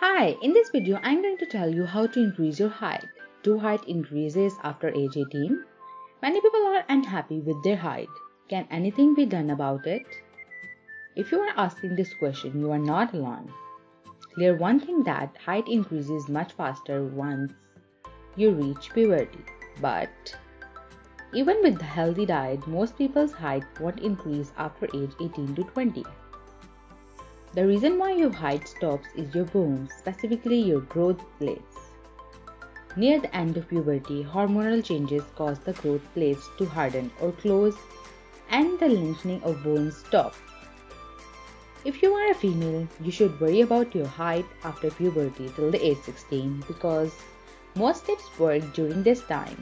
Hi, in this video I'm going to tell you how to increase your height. Do height increases after age 18? Many people are unhappy with their height. Can anything be done about it? If you are asking this question, you are not alone. Clear one thing that height increases much faster once you reach puberty. But even with the healthy diet, most people's height won't increase after age 18 to 20. The reason why your height stops is your bones, specifically your growth plates. Near the end of puberty, hormonal changes cause the growth plates to harden or close and the lengthening of bones stop. If you are a female, you should worry about your height after puberty till the age 16 because most tips work during this time.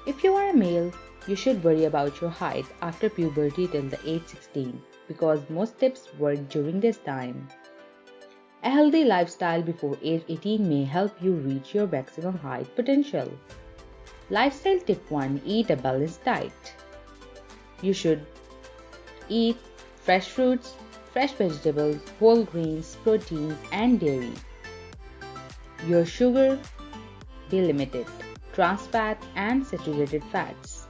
If you are a male, you should worry about your height after puberty till the age 16 because most tips work during this time. A healthy lifestyle before age 18 may help you reach your maximum height potential. Lifestyle tip 1. Eat a balanced diet. You should eat fresh fruits, fresh vegetables, whole grains, proteins and dairy. Your sugar be limited, trans fat and saturated fats.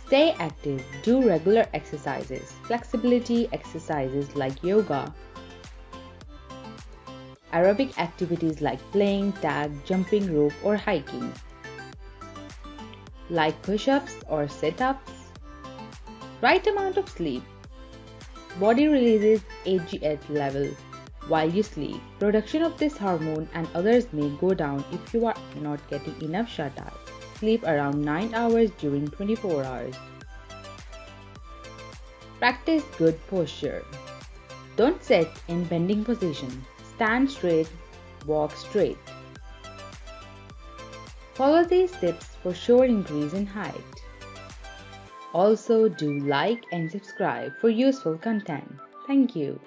Stay active, do regular exercises, flexibility exercises like yoga, aerobic activities like playing tag, jumping rope or hiking, like push-ups or sit-ups, right amount of sleep. Body releases AGH level while you sleep. Production of this hormone and others may go down if you are not getting enough shut-eye. Sleep around 9 hours during 24 hours. Practice good posture. Don't sit in bending position. Stand straight, walk straight. Follow these tips for sure increase in height. Also do like and subscribe for useful content. Thank you.